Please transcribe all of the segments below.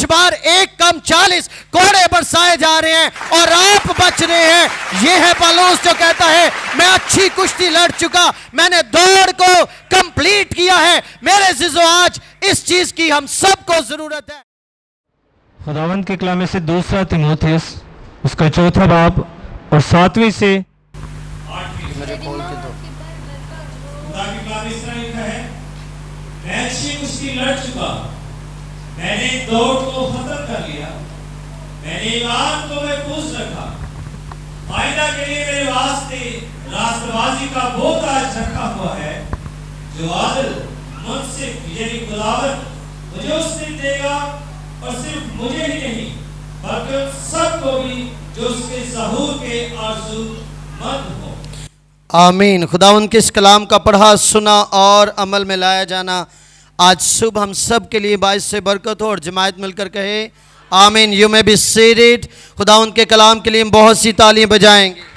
5 بار 1 کم 40 کوڑے برسائے جا رہے ہیں اور آپ بچ رہے ہیں. یہ ہے پالوس جو کہتا ہے میں اچھی کشتی لڑ چکا, میں نے دوڑ کو کمپلیٹ کیا ہے. میرے عزیزو آج اس چیز کی ہم سب کو ضرورت ہے. خداوند کے کلام میں سے 2 تیموتھیوس اس کا 4 باب اور 7ویں سے 8ویں. خدا کی کلام اس طرح لکھا ہے, میں اچھی کشتی لڑ چکا, میں نے دوڑ کو ختم کر لیا, میں نے ایمان کو محفوظ رکھا. فائدہ کے لیے میرے واسطے راست بازی کا وہ تاج رکھا ہوا ہے جو عادل منصف یعنی خداوند مجھے اس دن دے گا, اور صرف مجھے ہی نہیں بلکہ ان سب کو بھی جو اس کے ظہور کے آرزو مند ہوں. آمین. خداوند کے اس کلام کا پڑھا سنا اور عمل میں لایا جانا آج صبح ہم سب کے لیے باعث سے برکت ہو, اور جماعت مل کر کہے آمین. یو میں بی سیٹڈ. خداوند کے کلام کے لیے ہم بہت سی تالیاں بجائیں گے.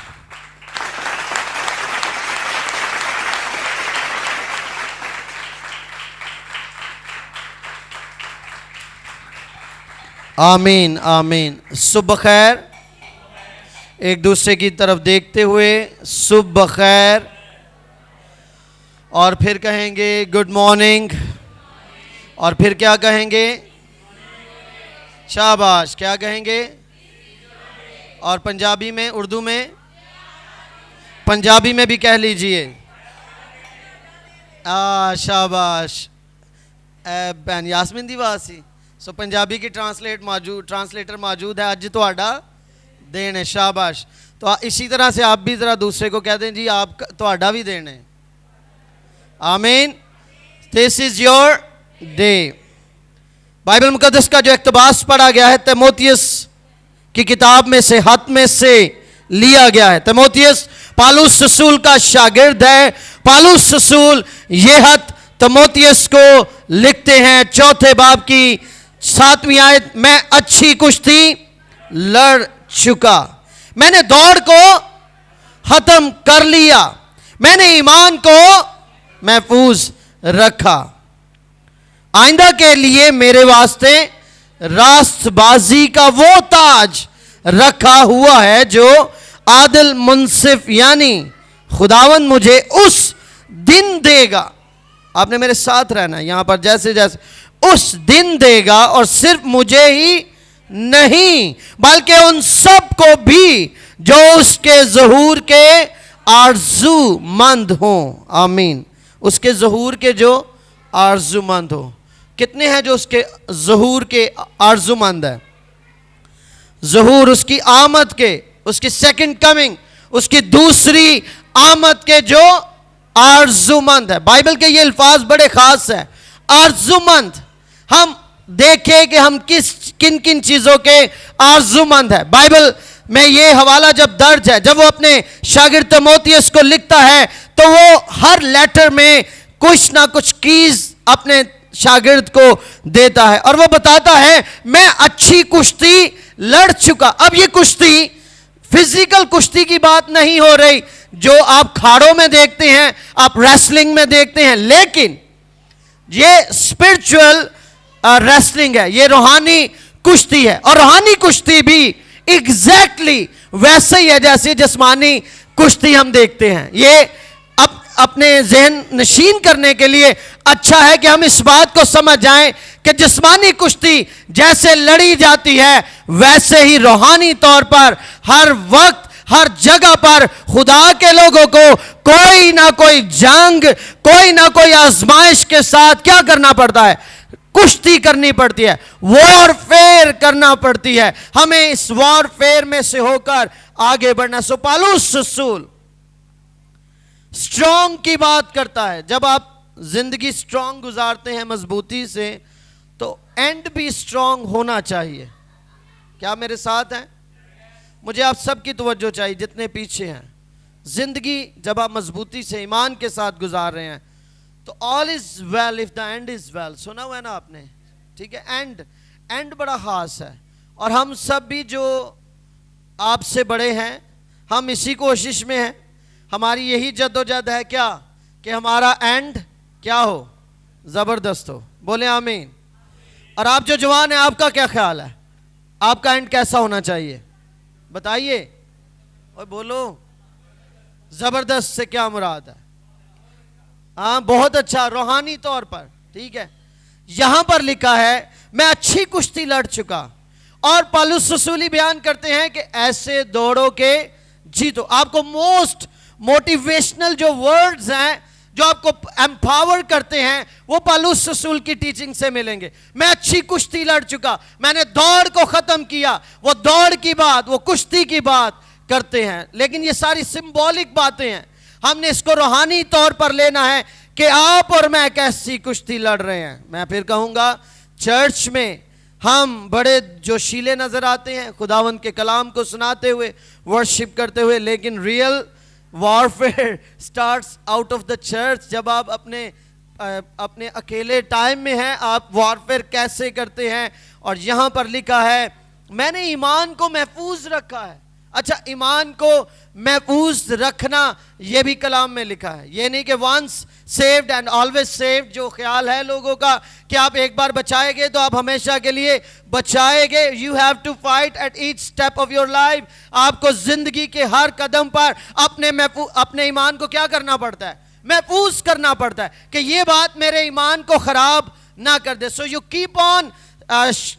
آمین آمین. صبح خیر. ایک دوسرے کی طرف دیکھتے ہوئے صبح خیر, اور پھر کہیں گے گڈ مارننگ, اور پھر کیا کہیں گے شاباش. کیا کہیں گے اور پنجابی میں, اردو میں, پنجابی میں بھی کہہ لیجئے شاباش. بہن یاسمین دی بات سی. سو پنجابی کی ٹرانسلیٹر موجود ہے. اج تو آڈا دین ہے. شاباش. تو اسی طرح سے آپ بھی ذرا دوسرے کو کہہ دیں جی آپ تو آڈا بھی دین ہے. آمین. This is your day. Bible مقدس کا جو اقتباس پڑھا گیا ہے تیموتھیوس کی کتاب میں سے, خط میں سے لیا گیا ہے. تیموتھیوس پالوس رسول کا شاگرد ہے. پالوس رسول یہ خط تیموتھیوس کو لکھتے ہیں 4 باب کی 7ویں آیت, میں اچھی کشتی لڑ چکا, میں نے دوڑ کو ختم کر لیا, میں نے ایمان کو محفوظ رکھا. آئندہ کے لیے میرے واسطے راست بازی کا وہ تاج رکھا ہوا ہے جو عادل منصف یعنی خداوند مجھے اس دن دے گا. آپ نے میرے ساتھ رہنا ہے یہاں پر, جیسے جیسے اس دن دے گا, اور صرف مجھے ہی نہیں بلکہ ان سب کو بھی جو اس کے ظہور کے آرزو مند ہوں. آمین. اس کے ظہور کے جو آرزو مند ہوں. کتنے ہیں جو اس کے ظہور کے آرزو مند ہیں؟ ظہور اس کی آمد کے, اس کی سیکنڈ کمنگ, اس کی دوسری آمد کے جو آرزو مند ہے. بائبل کے یہ الفاظ بڑے خاص ہیں. آرزو مند. ہم دیکھیں کہ ہم کن کن چیزوں کے آرزو مند ہیں. بائبل میں یہ حوالہ جب درج ہے, جب وہ اپنے شاگرد تیموتھیوس کو لکھتا ہے تو وہ ہر لیٹر میں کچھ نہ کچھ کیز اپنے شاگرد کو دیتا ہے, اور وہ بتاتا ہے میں اچھی کشتی لڑ چکا. اب یہ کشتی فزیکل کشتی کی بات نہیں ہو رہی جو آپ کھاڑوں میں دیکھتے ہیں, آپ ریسلنگ میں دیکھتے ہیں, لیکن یہ اسپرچول ریسلنگ ہے, یہ روحانی کشتی ہے. اور روحانی کشتی بھی ایگزیکٹلی ویسے ہی ہے جیسے جسمانی کشتی ہم دیکھتے ہیں. یہ اپنے ذہن نشین کرنے کے لیے اچھا ہے کہ ہم اس بات کو سمجھ جائیں کہ جسمانی کشتی جیسے لڑی جاتی ہے ویسے ہی روحانی طور پر ہر وقت ہر جگہ پر خدا کے لوگوں کو کوئی نہ کوئی جنگ, کوئی نہ کوئی آزمائش کے ساتھ کیا کرنا پڑتا ہے؟ کشتی کرنی پڑتی ہے, وار فیئر کرنا پڑتی ہے. ہمیں اس وار فیئر میں سے ہو کر آگے بڑھنا. سو پالوس رسول سٹرونگ کی بات کرتا ہے. جب آپ زندگی سٹرونگ گزارتے ہیں مضبوطی سے تو اینڈ بھی سٹرونگ ہونا چاہیے. کیا میرے ساتھ ہیں؟ مجھے آپ سب کی توجہ چاہیے جتنے پیچھے ہیں. زندگی جب آپ مضبوطی سے ایمان کے ساتھ گزار رہے ہیں تو all is well if the end is well. سنا ہوا ہے نا آپ نے؟ ٹھیک ہے, اینڈ بڑا خاص ہے. اور ہم سب بھی جو آپ سے بڑے ہیں ہم اسی کوشش میں ہیں. ہماری یہی جدوجہد ہے کیا کہ ہمارا اینڈ کیا ہو؟ زبردست ہو. بولے آمین. اور آپ جو جوان ہیں آپ کا کیا خیال ہے؟ آپ کا اینڈ کیسا ہونا چاہیے بتائیے؟ اور بولو زبردست سے کیا مراد ہے؟ ہاں بہت اچھا، روحانی طور پر، ٹھیک ہے. یہاں پر لکھا ہے میں اچھی کشتی لڑ چکا. اور پالوس رسولی بیان کرتے ہیں کہ ایسے دوڑو کہ جیتو. آپ کو موسٹ موٹیویشنل جو ورڈز ہیں جو آپ کو ایمپاور کرتے ہیں وہ پالوس رسول کی ٹیچنگ سے ملیں گے. میں اچھی کشتی لڑ چکا، میں نے دوڑ کو ختم کیا. وہ دوڑ کی بات، وہ کشتی کی بات کرتے ہیں، لیکن یہ ساری سمبولک باتیں ہیں. ہم نے اس کو روحانی طور پر لینا ہے کہ آپ اور میں کیسی کشتی لڑ رہے ہیں. میں پھر کہوں گا چرچ میں ہم بڑے جوشیلے نظر آتے ہیں خداوند کے کلام کو سناتے ہوئے، ورشپ کرتے ہوئے، لیکن real warfare starts out of the church. جب آپ اپنے اکیلے ٹائم میں ہیں آپ وارفیئر کیسے کرتے ہیں. اور یہاں پر لکھا ہے میں نے ایمان کو محفوظ رکھا ہے. اچھا، ایمان کو محفوظ رکھنا یہ بھی کلام میں لکھا ہے. یہ نہیں کہ once saved and always saved جو خیال ہے لوگوں کا کہ آپ ایک بار بچائے گے تو آپ ہمیشہ کے لیے بچائے گے. You have to fight at each step of your life. آپ کو زندگی کے ہر قدم پر اپنے ایمان کو کیا کرنا پڑتا ہے؟ محفوظ کرنا پڑتا ہے کہ یہ بات میرے ایمان کو خراب نہ کر دے. So you keep on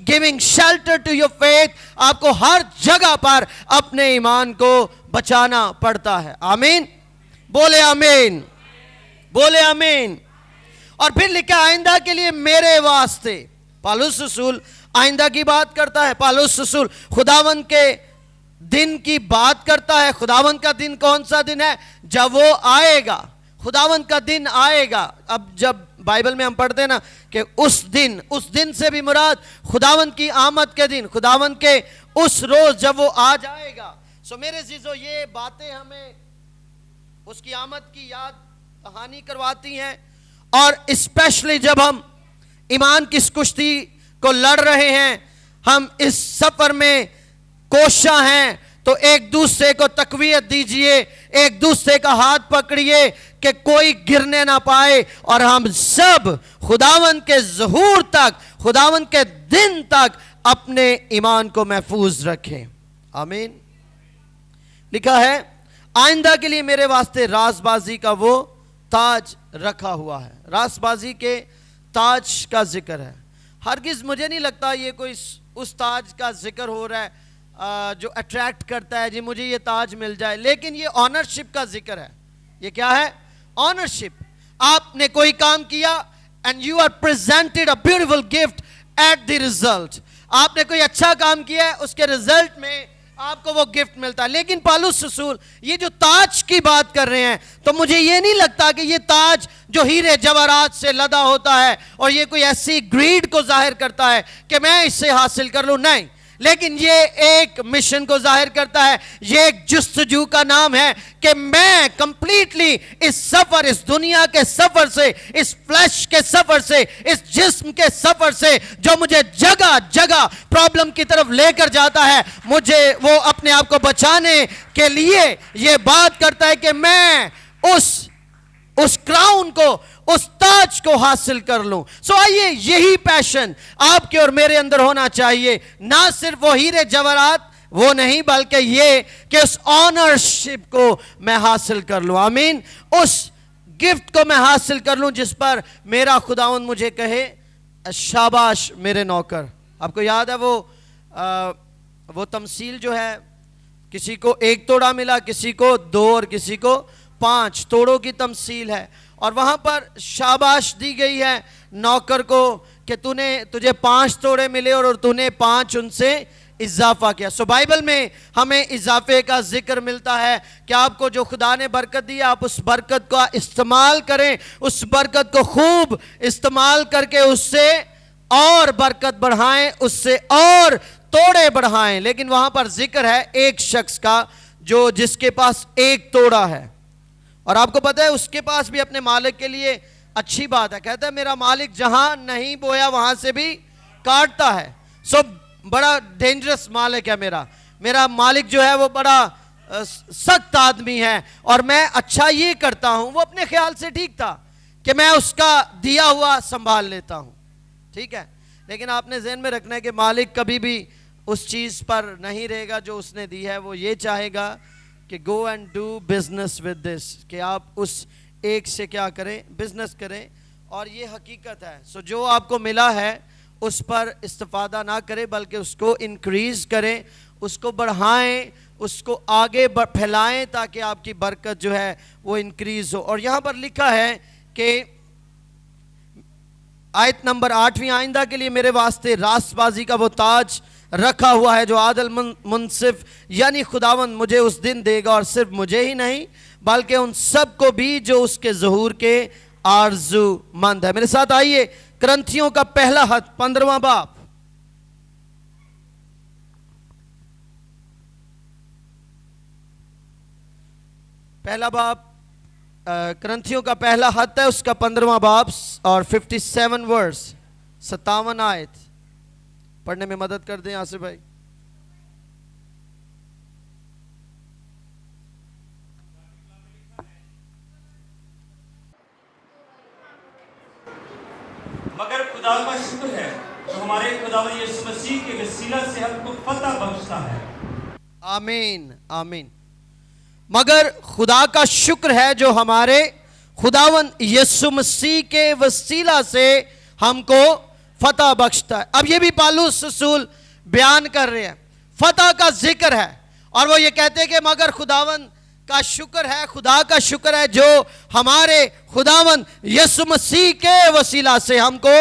giving shelter to your faith. آپ کو ہر جگہ پر اپنے ایمان کو بچانا پڑتا ہے. آمین، بولے آمین، بولے آمین. اور پھر لکھا آئندہ کے لیے میرے واسطے. پالوس رسول آئندہ کی بات کرتا ہے. پالوس رسول خداوند کے دن کی بات کرتا ہے. خداوند کا دن کون سا دن ہے؟ جب وہ آئے گا. خداوند کا دن آئے گا. اب جب بائبل میں ہم پڑھتے ہیں نا کہ اس دن سے بھی مراد خداوند کی آمد کے دن، خداوند کے اس روز جب وہ آ جائے گا. سو میرے عزیزو، یہ باتیں ہمیں اس کی آمد کی یاد دہانی کرواتی ہیں. اور اسپیشلی جب ہم ایمان کی اس کشتی کو لڑ رہے ہیں، ہم اس سفر میں کوشاں ہیں، تو ایک دوسرے کو تقویت دیجئے، ایک دوسرے کا ہاتھ پکڑیے کہ کوئی گرنے نہ پائے، اور ہم سب خداوند کے ظہور تک، خداوند کے دن تک اپنے ایمان کو محفوظ رکھیں. آمین. لکھا ہے آئندہ کے لیے میرے واسطے راز بازی کا وہ تاج رکھا ہوا ہے. راز بازی کے تاج کا ذکر ہے. ہرگز مجھے نہیں لگتا یہ کوئی اس تاج کا ذکر ہو رہا ہے جو اٹریکٹ کرتا ہے جی مجھے یہ تاج مل جائے، لیکن یہ آنرشپ کا ذکر ہے. یہ کیا ہے؟ آنرشپ. آپ نے کوئی کام کیا and you are presented a beautiful gift at the result. آپ نے کوئی اچھا کام کیا ہے، اس کے رزلٹ میں آپ کو وہ گفٹ ملتا ہے. لیکن پالوس رسول یہ جو تاج کی بات کر رہے ہیں، تو مجھے یہ نہیں لگتا کہ یہ تاج جو ہیرے جواہرات سے لدا ہوتا ہے اور یہ کوئی ایسی گریڈ کو ظاہر کرتا ہے کہ میں اس سے حاصل کر لوں. نہیں، لیکن یہ ایک مشن کو ظاہر کرتا ہے. یہ ایک جستجو کا نام ہے کہ میں کمپلیٹلی اس سفر، اس دنیا کے سفر سے، اس فلیش کے سفر سے، اس جسم کے سفر سے جو مجھے جگہ جگہ پرابلم کی طرف لے کر جاتا ہے، مجھے وہ اپنے آپ کو بچانے کے لیے یہ بات کرتا ہے کہ میں اس کراؤن کو، اس تاج کو حاصل کر لوں. سو آئیے یہی پیشن آپ کے اور میرے اندر ہونا چاہیے. نہ صرف وہ ہیرے جواہرات وہ نہیں، بلکہ یہ کہ اس آنرشپ کو میں حاصل کر لوں. آمین. اس گفٹ کو میں حاصل کر لوں جس پر میرا خداوند مجھے کہے شاباش میرے نوکر. آپ کو یاد ہے وہ تمثیل جو ہے، کسی کو 1 توڑا ملا، کسی کو 2 اور کسی کو 5 توڑوں کی تمثیل ہے. اور وہاں پر شاباش دی گئی ہے نوکر کو کہ تجھے 5 توڑے ملے اور تو نے 5 ان سے اضافہ کیا. سو بائبل میں ہمیں اضافے کا ذکر ملتا ہے کہ آپ کو جو خدا نے برکت دی آپ اس برکت کا استعمال کریں، اس برکت کو خوب استعمال کر کے اس سے اور برکت بڑھائیں، اس سے اور توڑے بڑھائیں. لیکن وہاں پر ذکر ہے ایک شخص کا جس کے پاس 1 توڑا ہے. اور آپ کو پتہ ہے اس کے پاس بھی اپنے مالک کے لیے اچھی بات ہے. کہتا ہے میرا مالک جہاں نہیں بویا وہاں سے بھی کاٹتا ہے. سو بڑا ڈینجرس مالک ہے میرا مالک جو ہے وہ بڑا سخت آدمی ہے، اور میں اچھا یہ کرتا ہوں. وہ اپنے خیال سے ٹھیک تھا کہ میں اس کا دیا ہوا سنبھال لیتا ہوں، ٹھیک ہے. لیکن آپ نے ذہن میں رکھنا ہے کہ مالک کبھی بھی اس چیز پر نہیں رہے گا جو اس نے دی ہے. وہ یہ چاہے گا کہ go and do business with this, کہ آپ اس ایک سے کیا کریں, بزنس کریں. اور یہ حقیقت ہے. سو جو آپ کو ملا ہے اس پر استفادہ نہ کریں بلکہ اس کو انکریز کریں, اس کو بڑھائیں, اس کو آگے پھیلائیں تاکہ آپ کی برکت جو ہے وہ انکریز ہو. اور یہاں پر لکھا ہے کہ آیت نمبر 8, آئندہ کے لیے میرے واسطے راست بازی کا وہ تاج رکھا ہوا ہے جو عادل منصف یعنی خداوند مجھے اس دن دے گا, اور صرف مجھے ہی نہیں بلکہ ان سب کو بھی جو اس کے ظہور کے آرزو مند ہے. میرے ساتھ آئیے کرنتھیوں کا پہلا خط 15واں باب. پہلا باب کرنتھیوں کا پہلا خط ہے, اس کا 15واں باب اور 57 ورس, 57 آیت پڑھنے میں مدد کر دیں آصف بھائی. مگر خدا کا شکر ہے جو ہمارے خداوند یسوع مسیح کے وسیلہ سے ہم کو فتح بخشتا ہے. آمین آمین. مگر خدا کا شکر ہے جو ہمارے خداوند یسوع مسیح کے وسیلہ سے ہم کو فتح بخشتا ہے. اب یہ بھی پالوس رسول بیان کر رہے ہیں, فتح کا ذکر ہے, اور وہ یہ کہتے ہیں کہ مگر خداوند کا شکر ہے, خدا کا شکر ہے جو ہمارے خداوند یسوع مسیح کے وسیلہ سے ہم کو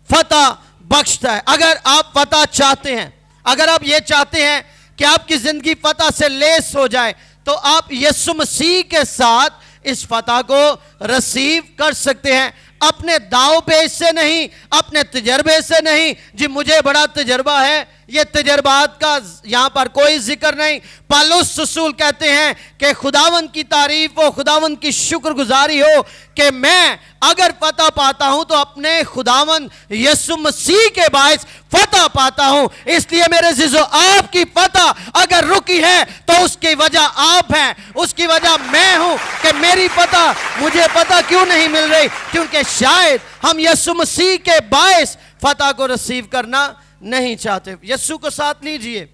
فتح بخشتا ہے. اگر آپ فتح چاہتے ہیں, اگر آپ یہ چاہتے ہیں کہ آپ کی زندگی فتح سے لیس ہو جائے, تو آپ یسوع مسیح کے ساتھ اس فتح کو ریسیو کر سکتے ہیں. اپنے داؤ پیش سے نہیں, اپنے تجربے سے نہیں, جی مجھے بڑا تجربہ ہے, یہ تجربات کا یہاں پر کوئی ذکر نہیں. پالوس رسول کہتے ہیں کہ خداوند کی تعریف ہو, خداوند کی شکر گزاری ہو کہ میں اگر فتح پاتا ہوں تو اپنے خداوند یسوع مسیح کے باعث فتح پاتا ہوں. اس لیے میرے عزیزو, آپ کی فتح اگر رکی ہے تو اس کی وجہ آپ ہیں, اس کی وجہ میں ہوں کہ میری فتح مجھے فتح کیوں نہیں مل رہی, کیونکہ شاید ہم یسوع مسیح کے باعث فتح کو ریسیو کرنا نہیں چاہتے. یسوع کو ساتھ لیجئے,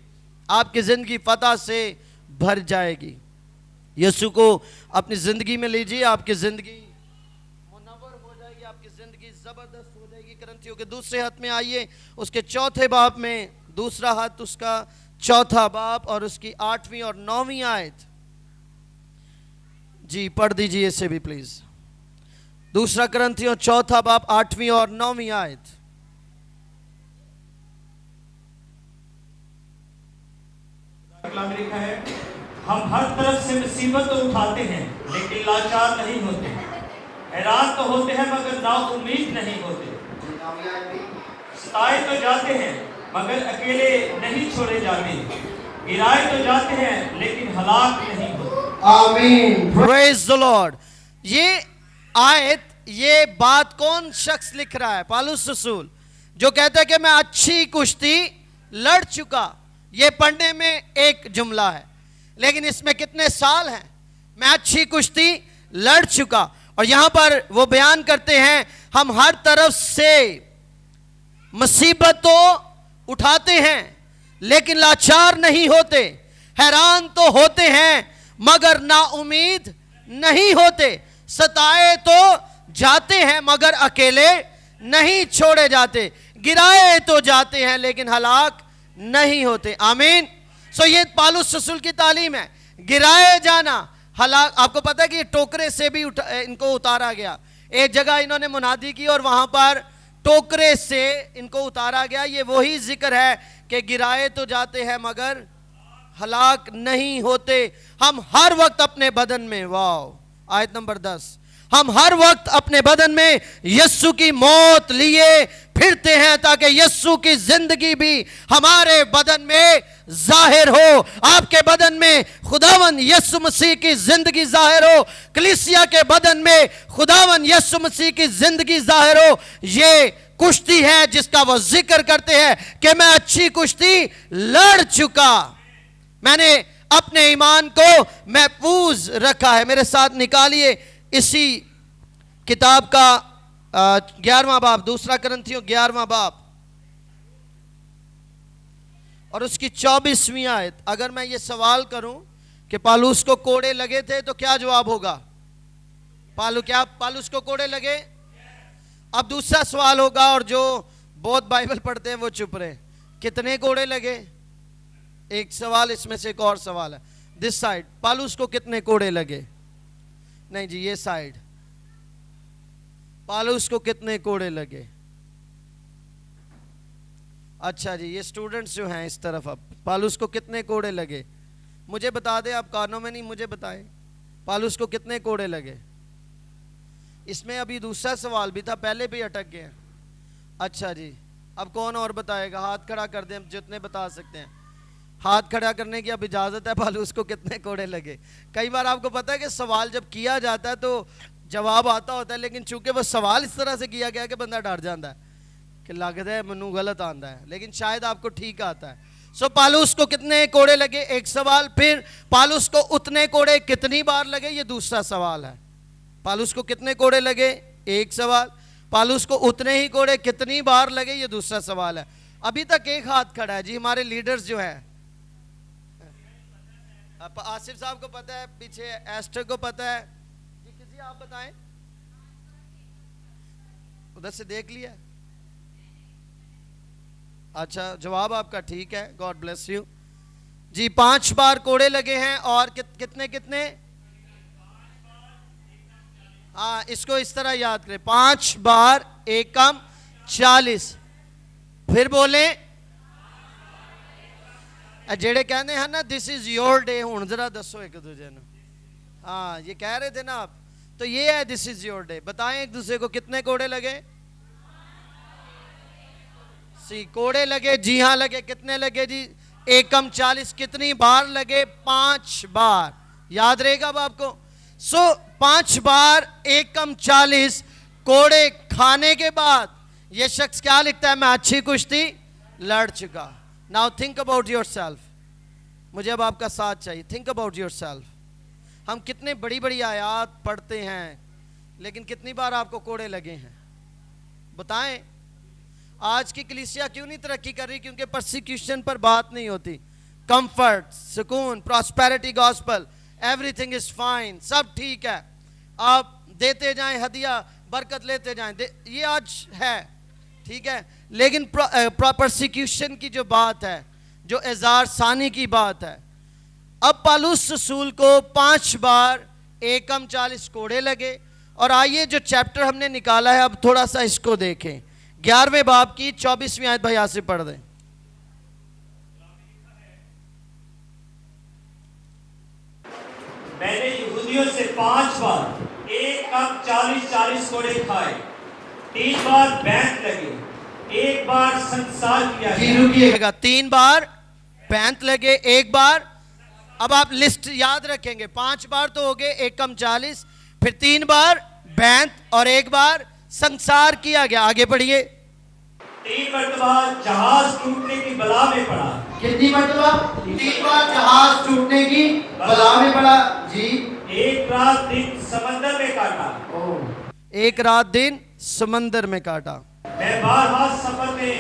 آپ کی زندگی فتح سے بھر جائے گی. یسوع کو اپنی زندگی میں لیجئے, آپ کی زندگی منور ہو جائے گی, آپ کی زندگی زبردست ہو جائے گی. کرنتھیوں کے دوسرے خط میں آئیے, اس کے چوتھے باب میں, دوسرا خط اس کا چوتھا باب اور اس کی 8ویں اور 9ویں آیت. جی پڑھ دیجئے اسے بھی پلیز. دوسرا کرنتھیوں چوتھا باب 8ویں اور 9ویں آیت. کلام میں لکھا ہے, ہم ہر طرف سے مصیبت تو اٹھاتے ہیں لیکن لاچار نہیں ہوتے, حیران تو ہوتے ہیں مگر نا امید نہیں ہوتے, ستائے تو جاتے ہیں مگر اکیلے نہیں چھوڑے جاتے, گرائے تو جاتے ہیں لیکن ہلاک نہیں ہوتے. آمین. پریز دی لارڈ. یہ آیت, یہ بات کون شخص لکھ رہا ہے؟ پالوس رسول, جو کہتا ہے کہ میں اچھی کشتی لڑ چکا. یہ پڑھنے میں ایک جملہ ہے لیکن اس میں کتنے سال ہیں؟ میں اچھی کشتی لڑ چکا. اور یہاں پر وہ بیان کرتے ہیں ہم ہر طرف سے مصیبت تو اٹھاتے ہیں لیکن لاچار نہیں ہوتے, حیران تو ہوتے ہیں مگر نا امید نہیں ہوتے, ستائے تو جاتے ہیں مگر اکیلے نہیں چھوڑے جاتے, گرائے تو جاتے ہیں لیکن ہلاک نہیں ہوتے. آمین. سو یہ پالوس رسول کی تعلیم ہے, گرائے جانا, ہلاک. آپ کو پتہ ہے کہ یہ ٹوکرے سے بھی ان کو اتارا گیا. ایک جگہ انہوں نے منادی کی اور وہاں پر ٹوکرے سے ان کو اتارا گیا. یہ وہی ذکر ہے کہ گرائے تو جاتے ہیں مگر ہلاک نہیں ہوتے. ہم ہر وقت اپنے بدن میں, واو, آیت نمبر 10, ہم ہر وقت اپنے بدن میں یسوع کی موت لیے پھرتے ہیں تاکہ یسوع کی زندگی بھی ہمارے بدن میں ظاہر ہو. آپ کے بدن میں خداوند یسوع مسیح کی زندگی ظاہر ہو, کلیسیا کے بدن میں خداوند یسوع مسیح کی زندگی ظاہر ہو. یہ کشتی ہے جس کا وہ ذکر کرتے ہیں کہ میں اچھی کشتی لڑ چکا, میں نے اپنے ایمان کو محفوظ رکھا ہے. میرے ساتھ نکالیے اسی کتاب کا 11واں باب, دوسرا کرنتھیوں 11واں باب. اور اس کی 24ویں آیت. اگر میں یہ سوال کروں کہ پالوس کو کوڑے لگے تھے تو کیا جواب ہوگا؟ پالوس کو کوڑے لگے؟ اب دوسرا سوال ہوگا, اور جو بہت بائبل پڑھتے ہیں وہ چپ رہے. کتنے کوڑے لگے؟ ایک سوال, اس میں سے ایک اور سوال ہے. دس سائڈ, پالوس کو کتنے کوڑے لگے؟ نہیں جی, یہ سائڈ, پالوس کو کتنے کوڑے لگے؟ اچھا جی, یہ سٹوڈنٹس جو ہیں اس طرف, اب پالوس کو کتنے کوڑے لگے؟ مجھے بتا دیں, آپ کانوں میں نہیں, مجھے بتائیں پالوس کو کتنے کوڑے لگے. اس میں ابھی دوسرا سوال بھی تھا, پہلے بھی اٹک گئے. اچھا جی, اب کون اور بتائے گا؟ ہاتھ کھڑا کر دیں جتنے بتا سکتے ہیں. ہاتھ کھڑا کرنے کی اب اجازت ہے. پالوس کو کتنے کوڑے لگے؟ کئی بار آپ کو پتا ہے کہ سوال جب کیا جاتا ہے تو جواب آتا ہوتا ہے, لیکن چونکہ وہ سوال اس طرح سے کیا گیا کہ بندہ ڈر جاتا ہے کہ لگتا ہے منو غلط آتا ہے, لیکن شاید آپ کو ٹھیک آتا ہے. سو پالوس کو کتنے کوڑے لگے؟ ایک سوال. پھر پالوس کو اتنے کوڑے کتنی بار لگے؟ یہ دوسرا سوال ہے. پالوس کو کتنے کوڑے لگے؟ ایک سوال. پالوس کو اتنے ہی کوڑے کتنی بار لگے؟ یہ دوسرا سوال ہے. ابھی تک ایک ہاتھ کھڑا ہے جی, ہمارے لیڈرز جو ہیں. آصف صاحب کو پتا ہے, پیچھے ایسٹر کو پتا ہے جی, کسی آپ بتائیں, ادھر سے دیکھ لیا. اچھا, جواب آپ کا ٹھیک ہے, گاڈ بلیس یو جی. 5 بار کوڑے لگے ہیں. اور کتنے؟ ہاں, اس کو اس طرح یاد کریں, 5 بار 1 کم 40. پھر بولیں, جیڑے کہنے ہیں نا دس از یور ڈے, ہوں ذرا دسو ایک دوسرے نے. ہاں, یہ کہہ رہے تھے نا آپ, تو یہ ہے دس از یور ڈے. بتائیں ایک دوسرے کو کتنے کوڑے لگے؟ کوڑے لگے, جی ہاں لگے. کتنے لگے جی؟ 1 کم 40. کتنی بار لگے؟ 5 بار. یاد رہے گا اب آپ کو. سو 5 بار 1 کم 40 کوڑے کھانے کے بعد یہ شخص کیا لکھتا ہے؟ میں اچھی کشتی لڑ چکا. Now think about yourself. مجھے اب آپ کا ساتھ چاہیے. Think about yourself. ہم کتنے بڑی بڑی آیات پڑھتے ہیں, لیکن کتنی بار آپ کو کوڑے لگے ہیں؟ بتائیں. آج کی کلیسیا کیوں نہیں ترقی کر رہی؟ کیونکہ پرسیکیوشن پر بات نہیں ہوتی. کمفرٹ, سکون, prosperity gospel, everything is fine, سب ٹھیک ہے, آپ دیتے جائیں ہدیہ, برکت لیتے جائیں. یہ آج ہے, ٹھیک ہے. لیکن پرسیکیوشن کی جو بات ہے, جو اظہار ثانی کی بات ہے, اب پالوس رسول کو 5 بار 1 کم 40 کوڑے لگے. اور آئیے جو چیپٹر ہم نے نکالا ہے, اب تھوڑا سا اس کو دیکھیں. 11ویں باب کی 24ویں آیت بھائی سے پڑھ دیں. میں نے یہودیوں سے 5 بار 1 کم 40 کوڑے کھائے, 3 بار بینت لگے, 1 بار سنسار کیا گیا. 3 بار بینت لگے, 1 بار. اب آپ لسٹ یاد رکھیں گے. 5 بار تو ہو گئے 1 کم 40, پھر 3 بار بینت اور 1 بار سنسار کیا گیا. آگے پڑھیے. 3 مرتبہ جہاز ٹوٹنے کی بلا میں پڑا. کتنی مرتبہ؟ 3 بار جہاز ٹوٹنے کی بلا میں پڑا جی. 1 رات دن سمندر میں کاٹا. 1 رات دن سمندر میں کاٹا. میں بارہا سفر میں,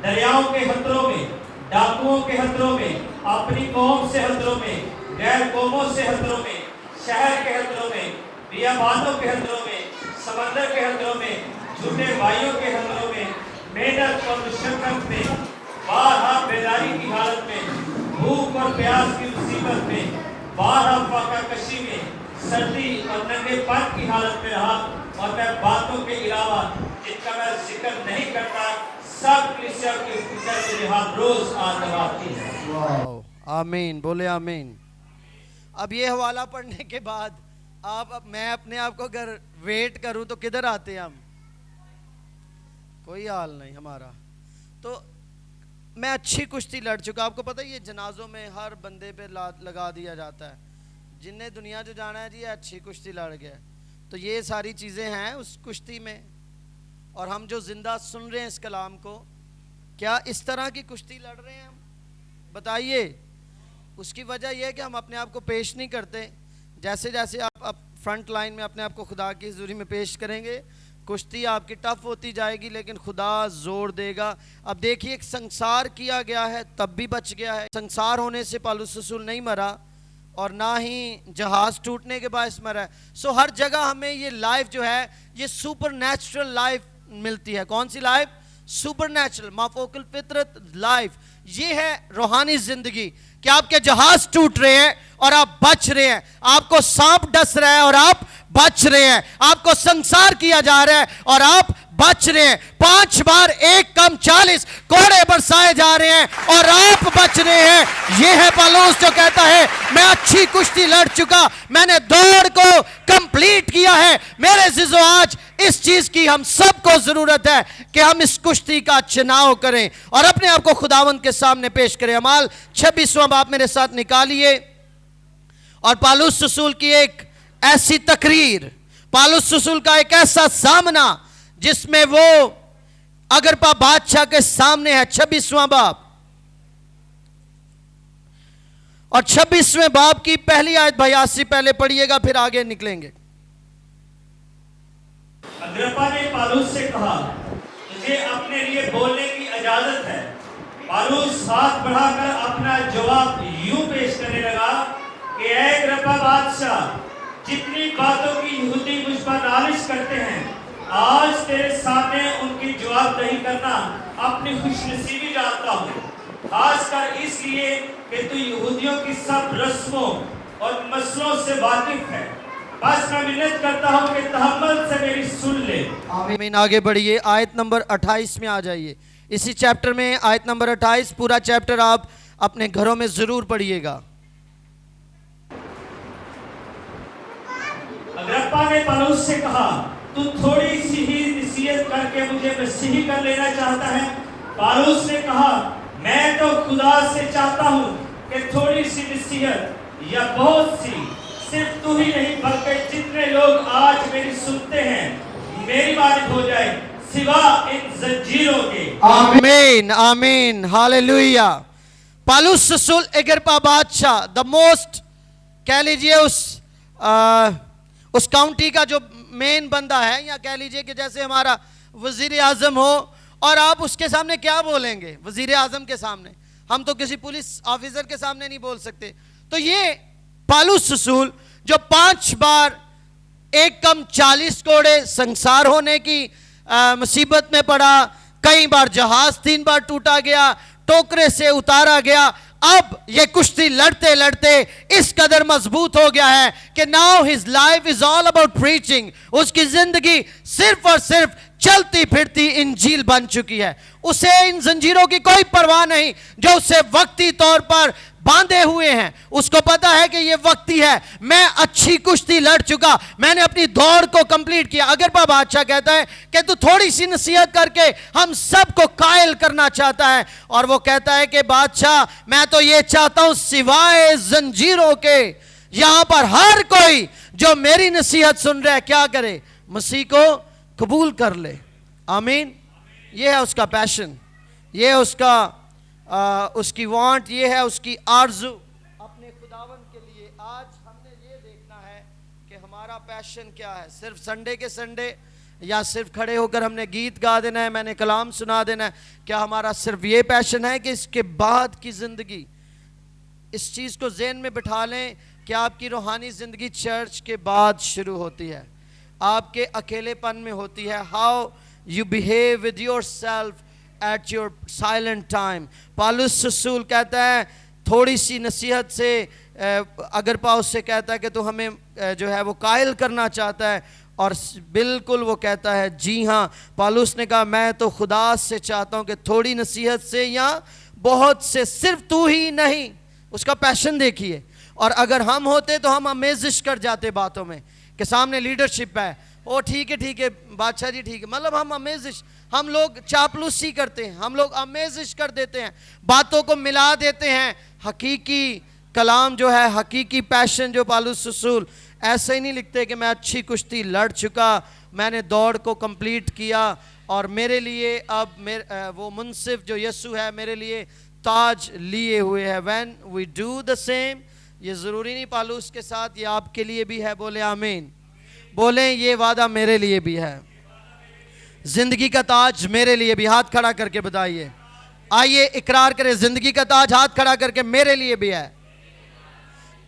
دریاؤں کے خطروں میں, ڈاکوؤں کے خطروں میں, اپنی قوم سے خطروں میں, غیر قوموں سے خطروں میں, شہر کے خطروں میں, بیابانوں کے خطروں میں, سمندر کے خطروں میں, جھوٹے بھائیوں کے خطروں میں, محنت اور مشقت میں, بارہا بیداری کی حالت میں, بھوک اور پیاس کی مصیبت میں, بارہا فاقہ کشی میں, سردی اور ننگے پن کی حالت میں رہا. اور میں باتوں کے علاوہ جن کا میں ذکر نہیں کرتا, سب کلیسیا کی فکر مجھے ہر روز دباتی ہے. آمین, بولے آمین. اب یہ حوالہ پڑھنے کے بعد میں اپنے آپ کو اگر ویٹ کروں تو کدھر آتے ہیں ہم؟ کوئی حال نہیں ہمارا. تو میں اچھی کشتی لڑ چکا. آپ کو پتہ ہے یہ جنازوں میں ہر بندے پہ لگا دیا جاتا ہے, جن نے دنیا جو جانا ہے جی اچھی کشتی لڑ گیا. تو یہ ساری چیزیں ہیں اس کشتی میں. اور ہم جو زندہ سن رہے ہیں اس کلام کو, کیا اس طرح کی کشتی لڑ رہے ہیں ہم؟ بتائیے. اس کی وجہ یہ ہے کہ ہم اپنے آپ کو پیش نہیں کرتے. جیسے جیسے آپ فرنٹ لائن میں اپنے آپ کو خدا کی حضوری میں پیش کریں گے, کشتی آپ کی ٹف ہوتی جائے گی لیکن خدا زور دے گا. اب دیکھیے ایک سنسار کیا گیا ہے تب بھی بچ گیا ہے. سنسار ہونے سے پالوس رسول نہیں مرا اور نہ ہی جہاز ٹوٹنے کے باعث مرا ہے. سو ہر جگہ ہمیں یہ لائف جو ہے یہ سپر نیچرل لائف ملتی ہے. کون سی لائف؟ سپر نیچرل, مافوق الفطرت لائف. یہ ہے روحانی زندگی کہ آپ کے جہاز ٹوٹ رہے ہیں اور آپ بچ رہے ہیں, آپ کو سانپ ڈس رہا ہے اور آپ بچ رہے ہیں, آپ کو سنسار کیا جا رہا ہے اور آپ بچ رہے ہیں, 5 بار 1 کم 40 کوڑے برسائے جا رہے ہیں اور آپ بچ رہے ہیں. یہ ہے پالوس جو کہتا ہے میں اچھی کشتی لڑ چکا, میں نے دوڑ کو کمپلیٹ کیا ہے. میرے عزیزو آج اس چیز کی ہم سب کو ضرورت ہے کہ ہم اس کشتی کا چناؤ کریں اور اپنے آپ کو خداوند کے سامنے پیش کریں. اعمال 26واں باب میرے ساتھ نکالیے اور پالوس رسول کی ایک ایسی تقریر, پالوس رسول کا ایک ایسا سامنا جس میں وہ اگرپا بادشاہ کے سامنے ہے. 26واں باب اور 26ویں باب کی پہلی آیت بھائی آسی پہلے پڑھیے گا پھر آگے نکلیں گے. اگرپا نے پالوس سے کہا تجھے اپنے لیے بولنے کی اجازت ہے. پالوس ہاتھ بڑھا کر اپنا جواب یوں پیش کرنے لگا کہ اے اگرپا بادشاہ, جتنی باتوں کی یہودی مجھ پر نالش کرتے ہیں آج تیرے سامنے ان کی جواب دہی کرنا اپنی خوش نصیبی جانتا ہوں, خاص کر اس لیے کہ تو یہودیوں کی سب رسموں اور مسئلوں سے واقف ہے. بس میں منت کرتا ہوں کہ تحمل سے میری سن لے. آمین. آگے بڑھیے, آیت نمبر 28 میں آ جائیے. اسی چیپٹر میں آیت نمبر 28, پورا چیپٹر آپ اپنے گھروں میں ضرور پڑھیے گا. اگرپا نے پالوس سے کہا تو تھوڑی سی ہی نصیحت کر کے مجھے مسیحی کر لینا چاہتا ہے. پالوس نے کہا میں تو خدا سے چاہتا ہوں کہ تھوڑی سی نصیحت یا بہت سی, صرف تو ہی نہیں بلکہ جتنے لوگ آج میری سنتے ہیں میری مانند ہو جائے سوا ان زنجیروں کے. آمین آمین ہاللویہ. پالوس رسول اگرپا بادشاہ دا موسٹ کہہ لیجئے اس کاؤنٹی کا جو مین بندہ ہے, یا کہہ لیجئے کہ جیسے ہمارا وزیر اعظم ہو اور آپ اس کے سامنے کیا بولیں گے؟ وزیر اعظم کے سامنے. ہم تو کسی پولیس آفیسر کے سامنے نہیں بول سکتے. تو یہ پالوس رسول جو 5 بار 1 کم 40 کوڑے سنسار ہونے کی مصیبت میں پڑا, کئی بار جہاز 3 بار ٹوٹا گیا, ٹوکرے سے اتارا گیا, اب یہ کشتی لڑتے لڑتے اس قدر مضبوط ہو گیا ہے کہ now his life is all about preaching. اس کی زندگی صرف اور صرف چلتی پھرتی انجیل بن چکی ہے. اسے ان زنجیروں کی کوئی پرواہ نہیں جو اسے وقتی طور پر باندھے ہوئے ہیں. اس کو پتا ہے کہ یہ وقتی ہے, میں اچھی کشتی لڑ چکا, میں نے اپنی دوڑ کو کمپلیٹ کیا. اگرپا بادشاہ کہتا ہے کہ تو تھوڑی سی نصیحت کر کے ہم سب کو قائل کرنا چاہتا ہے, اور وہ کہتا ہے کہ بادشاہ میں تو یہ چاہتا ہوں سوائے زنجیروں کے یہاں پر ہر کوئی جو میری نصیحت سن رہا ہے کیا کرے؟ مسیح کو قبول کر لے. آمین. یہ ہے اس کا پیشن, یہ ہے اس کی وانٹ, یہ ہے اس کی آرزو اپنے خداوند کے لیے. آج ہم نے یہ دیکھنا ہے کہ ہمارا پیشن کیا ہے. صرف سنڈے کے سنڈے یا صرف کھڑے ہو کر ہم نے گیت گا دینا ہے, میں نے کلام سنا دینا ہے؟ کیا ہمارا صرف یہ پیشن ہے کہ اس کے بعد کی زندگی؟ اس چیز کو ذہن میں بٹھا لیں کہ آپ کی روحانی زندگی چرچ کے بعد شروع ہوتی ہے, آپ کے اکیلے پن میں ہوتی ہے. How you behave with yourself at your silent time. پالوس رسول کہتا ہے تھوڑی سی نصیحت سے, اگرپا اس سے کہتا ہے کہ تو ہمیں جو ہے وہ قائل کرنا چاہتا ہے, اور بالکل وہ کہتا ہے جی ہاں. پالوس نے کہا میں تو خدا سے چاہتا ہوں کہ تھوڑی نصیحت سے یا بہت سے, صرف تو ہی نہیں. اس کا پیشن دیکھیے. اور اگر ہم ہوتے تو ہم امیزش کر جاتے باتوں میں کہ سامنے لیڈرشپ ہے, او ٹھیک ہے بادشاہ جی ٹھیک ہے. مطلب ہم امیزش, ہم لوگ چاپلوسی کرتے ہیں, ہم لوگ امیزش کر دیتے ہیں, باتوں کو ملا دیتے ہیں. حقیقی کلام جو ہے, حقیقی پیشن جو پالوس رسول ایسے ہی نہیں لکھتے کہ میں اچھی کشتی لڑ چکا, میں نے دوڑ کو کمپلیٹ کیا اور میرے لیے اب وہ منصف جو یسوع ہے میرے لیے تاج لیے ہوئے ہے. when we do the same, یہ ضروری نہیں پالوس کے ساتھ, یہ آپ کے لیے بھی ہے. بولے آمین. بولیں یہ وعدہ میرے لیے بھی ہے. زندگی کا تاج میرے لیے بھی. ہاتھ کھڑا کر کے بتائیے. آئیے اقرار کریں, زندگی کا تاج ہاتھ کھڑا کر کے میرے لیے بھی ہے.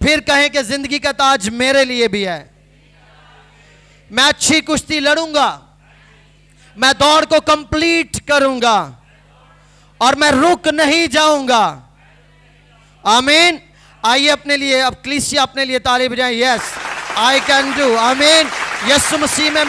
پھر کہیں کہ زندگی کا تاج میرے لیے بھی ہے. میں اچھی کشتی لڑوں گا, میں دوڑ کو کمپلیٹ کروں گا اور میں رک نہیں جاؤں گا. آمین. آئیے اپنے لیے, اب کلیسیا اپنے لیے تالی بجائیں. یس آئی کین ڈو. آمین. یسوع مسیح میں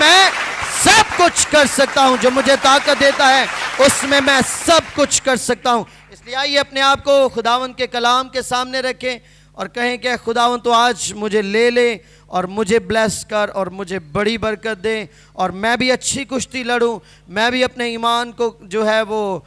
سب کچھ کر سکتا ہوں. جو مجھے طاقت دیتا ہے اس میں سب کچھ کر سکتا ہوں. اس لیے آئیے اپنے آپ کو خداوند کے کلام کے سامنے رکھیں اور کہیں کہ خداوند تو آج مجھے لے لے اور مجھے بلیس کر اور مجھے بڑی برکت دے, اور میں بھی اچھی کشتی لڑوں, میں بھی اپنے ایمان کو جو ہے وہ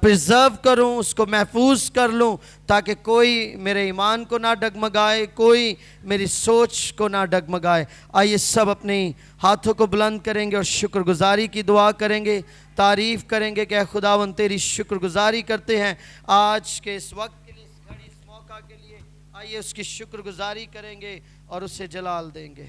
پریزرو کروں, اس کو محفوظ کر لوں, تاکہ کوئی میرے ایمان کو نہ ڈگمگائے, کوئی میری سوچ کو نہ ڈگمگائے. آئیے سب اپنی ہاتھوں کو بلند کریں گے اور شکر گزاری کی دعا کریں گے, تعریف کریں گے کہ اے خداوند تیری شکر گزاری کرتے ہیں آج کے اس وقت کے لیے, اس گھڑی, اس موقع کے لیے. آئیے اس کی شکر گزاری کریں گے اور اسے جلال دیں گے.